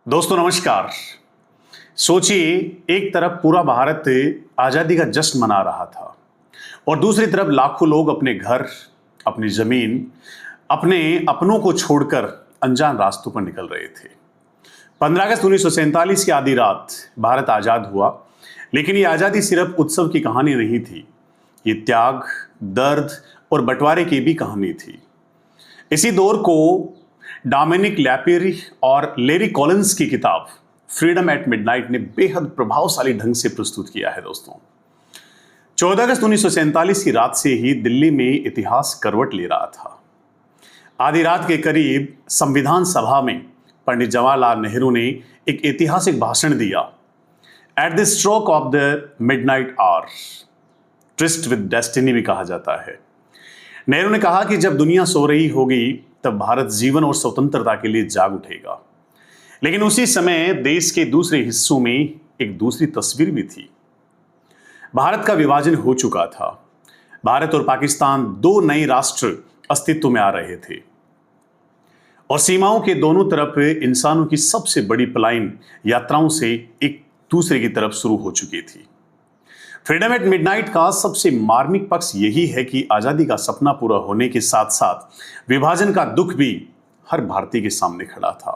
दोस्तों नमस्कार। सोचिए, एक तरफ पूरा भारत आजादी का जश्न मना रहा था और दूसरी तरफ लाखों लोग अपने घर, अपनी जमीन, अपने अपनों को छोड़कर अनजान रास्तों पर निकल रहे थे। 15 अगस्त 1947 की आधी रात भारत आजाद हुआ, लेकिन ये आजादी सिर्फ उत्सव की कहानी नहीं थी। ये त्याग, दर्द और बंटवारे की भी कहानी थी। इसी दौर को डोमिनिक लैपेरी और लेरी कॉलिंस की किताब फ्रीडम एट मिडनाइट ने बेहद प्रभावशाली ढंग से प्रस्तुत किया है। दोस्तों, 14 अगस्त 1947 की रात से ही दिल्ली में इतिहास करवट ले रहा था। आधी रात के करीब संविधान सभा में पंडित जवाहरलाल नेहरू ने एक ऐतिहासिक भाषण दिया। At the stroke of the midnight hour, tryst with destiny भी कहा जाता है। नेहरू ने कहा कि जब दुनिया सो रही होगी तब भारत जीवन और स्वतंत्रता के लिए जाग उठेगा। लेकिन उसी समय देश के दूसरे हिस्सों में एक दूसरी तस्वीर भी थी। भारत का विभाजन हो चुका था। भारत और पाकिस्तान दो नए राष्ट्र अस्तित्व में आ रहे थे और सीमाओं के दोनों तरफ इंसानों की सबसे बड़ी पलायन यात्राओं से एक दूसरे की तरफ शुरू हो चुकी थी। फ्रीडम एट मिडनाइट का सबसे मार्मिक पक्ष यही है कि आजादी का सपना पूरा होने के साथ साथ विभाजन का दुख भी हर भारतीय के सामने खड़ा था।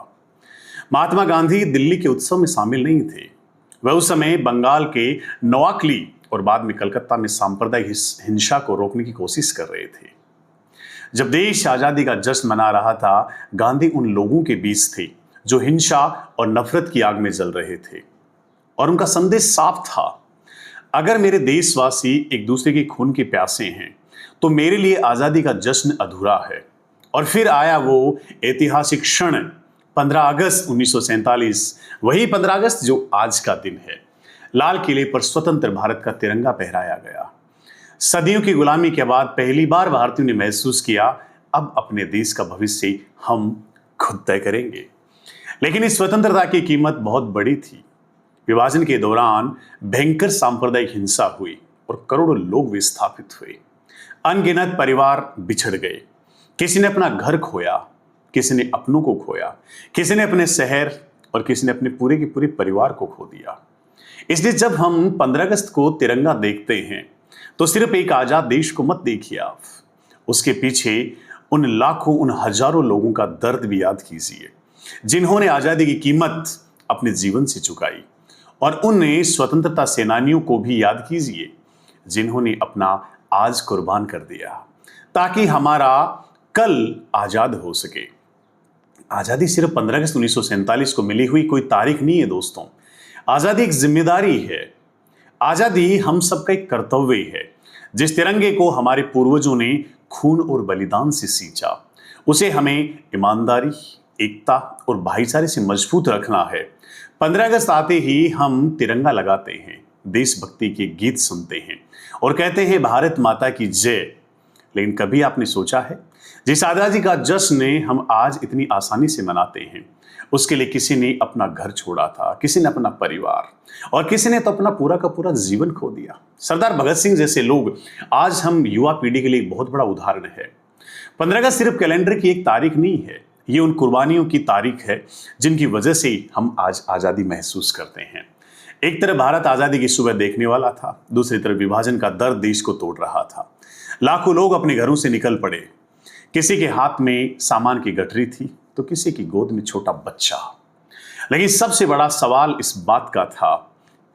महात्मा गांधी दिल्ली के उत्सव में शामिल नहीं थे। वह उस समय बंगाल के नोआकली और बाद में कलकत्ता में सांप्रदायिक हिंसा को रोकने की कोशिश कर रहे थे। जब देश आजादी का जश्न मना रहा था, गांधी उन लोगों के बीच थे जो हिंसा और नफरत की आग में जल रहे थे और उनका संदेश साफ था। अगर मेरे देशवासी एक दूसरे के खून के प्यासे हैं तो मेरे लिए आजादी का जश्न अधूरा है। और फिर आया वो ऐतिहासिक क्षण 15 अगस्त 1947, वही 15 अगस्त जो आज का दिन है। लाल किले पर स्वतंत्र भारत का तिरंगा फहराया गया। सदियों की गुलामी के बाद पहली बार भारतीयों ने महसूस किया, अब अपने देश का भविष्य हम खुद तय करेंगे। लेकिन इस स्वतंत्रता की कीमत बहुत बड़ी थी। विभाजन के दौरान भयंकर सांप्रदायिक हिंसा हुई और करोड़ों लोग विस्थापित हुए। अनगिनत परिवार बिछड़ गए। किसी ने अपना घर खोया, किसी ने अपनों को खोया, किसी ने अपने शहर और किसी ने अपने पूरे के पूरे परिवार को खो दिया। इसलिए जब हम 15 अगस्त को तिरंगा देखते हैं तो सिर्फ एक आजाद देश को मत देखिए आप, उसके पीछे उन लाखों, उन हजारों लोगों का दर्द भी याद कीजिए जिन्होंने आजादी की कीमत अपने जीवन से चुकाई। और उन स्वतंत्रता सेनानियों को भी याद कीजिए जिन्होंने अपना आज कुर्बान कर दिया ताकि हमारा कल आजाद हो सके। आजादी सिर्फ 15 अगस्त 1947 को मिली हुई कोई तारीख नहीं है दोस्तों। आजादी एक जिम्मेदारी है। आजादी हम सबका एक कर्तव्य है। जिस तिरंगे को हमारे पूर्वजों ने खून और बलिदान से सींचा, उसे हमें ईमानदारी, एकता और भाईचारे से मजबूत रखना है। 15 अगस्त आते ही हम तिरंगा लगाते हैं, देशभक्ति के गीत सुनते हैं और कहते हैं भारत माता की जय। लेकिन कभी आपने सोचा है, जिस आजादी का जश्न हम आज इतनी आसानी से मनाते हैं, उसके लिए किसी ने अपना घर छोड़ा था, किसी ने अपना परिवार और किसी ने तो अपना पूरा का पूरा जीवन खो दिया। सरदार भगत सिंह जैसे लोग आज हम युवा पीढ़ी के लिए एक बहुत बड़ा उदाहरण है। 15 अगस्त सिर्फ कैलेंडर की एक तारीख नहीं है, ये उन कुर्बानियों की तारीख है जिनकी वजह से हम आज आजादी महसूस करते हैं। एक तरफ भारत आजादी की सुबह देखने वाला था, दूसरी तरफ विभाजन का दर्द देश को तोड़ रहा था। लाखों लोग अपने घरों से निकल पड़े। किसी के हाथ में सामान की गठरी थी तो किसी की गोद में छोटा बच्चा। लेकिन सबसे बड़ा सवाल इस बात का था,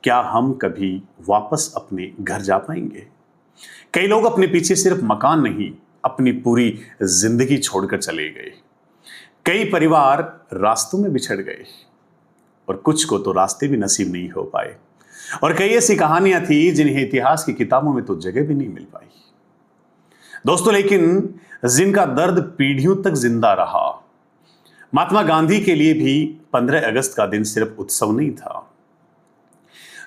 क्या हम कभी वापस अपने घर जा पाएंगे? कई लोग अपने पीछे सिर्फ मकान नहीं, अपनी पूरी जिंदगी छोड़कर चले गए। कई परिवार रास्तों में बिछड़ गए और कुछ को तो रास्ते भी नसीब नहीं हो पाए। और कई ऐसी कहानियां थी जिन्हें इतिहास की किताबों में तो जगह भी नहीं मिल पाई दोस्तों, लेकिन जिनका दर्द पीढ़ियों तक जिंदा रहा। महात्मा गांधी के लिए भी 15 अगस्त का दिन सिर्फ उत्सव नहीं था।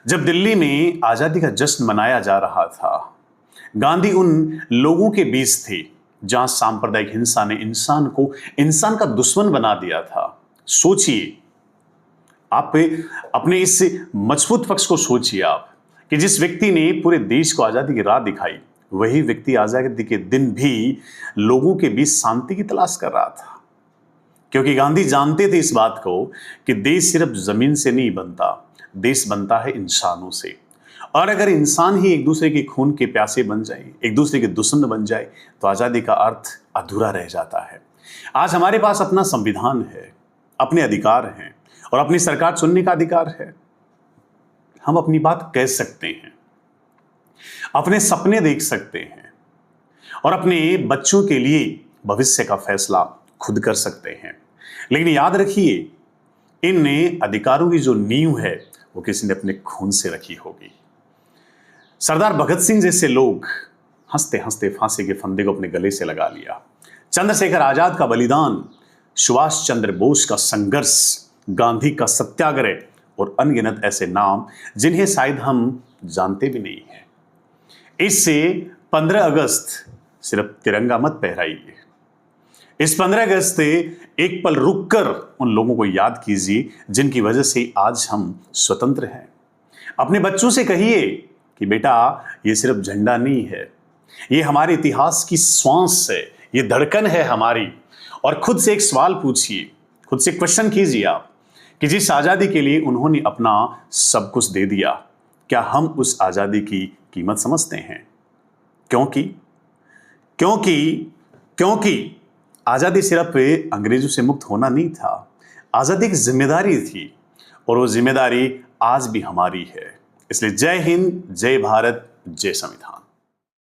जब दिल्ली में आजादी का जश्न मनाया जा रहा था, गांधी उन लोगों के बीच थे जहां सांप्रदायिक हिंसा ने इंसान का दुश्मन बना दिया था। सोचिए, आप अपने इस मजबूत पक्ष को सोचिए आप कि जिस व्यक्ति ने पूरे देश को आजादी की राह दिखाई, वही व्यक्ति आजादी के दिन भी लोगों के बीच शांति की तलाश कर रहा था। क्योंकि गांधी जानते थे इस बात को कि देश सिर्फ जमीन से नहीं बनता, देश बनता है इंसानों से। और अगर इंसान ही एक दूसरे के खून के प्यासे बन जाए, एक दूसरे के दुश्मन बन जाए, तो आजादी का अर्थ अधूरा रह जाता है। आज हमारे पास अपना संविधान है, अपने अधिकार हैं और अपनी सरकार चुनने का अधिकार है। हम अपनी बात कह सकते हैं, अपने सपने देख सकते हैं और अपने बच्चों के लिए भविष्य का फैसला खुद कर सकते हैं। लेकिन याद रखिए, इन अधिकारों की जो नींव है वो किसी ने अपने खून से रखी होगी। सरदार भगत सिंह जैसे लोग हंसते हंसते फांसी के फंदे को अपने गले से लगा लिया। चंद्रशेखर आजाद का बलिदान, सुभाष चंद्र बोस का संघर्ष, गांधी का सत्याग्रह और अनगिनत ऐसे नाम जिन्हें शायद हम जानते भी नहीं हैं। इससे 15 अगस्त सिर्फ तिरंगा मत फहराइए, इस 15 अगस्त से एक पल रुककर उन लोगों को याद कीजिए जिनकी वजह से आज हम स्वतंत्र हैं। अपने बच्चों से कहिए कि बेटा, ये सिर्फ झंडा नहीं है, ये हमारे इतिहास की श्वास है, ये धड़कन है हमारी। और खुद से एक सवाल पूछिए, खुद से क्वेश्चन कीजिए आप कि जिस आजादी के लिए उन्होंने अपना सब कुछ दे दिया, क्या हम उस आजादी की कीमत समझते हैं? क्योंकि क्योंकि क्योंकि आजादी सिर्फ अंग्रेजों से मुक्त होना नहीं था, आजादी की जिम्मेदारी थी और वो जिम्मेदारी आज भी हमारी है। इसलिए जय हिंद, जय भारत, जय संविधान।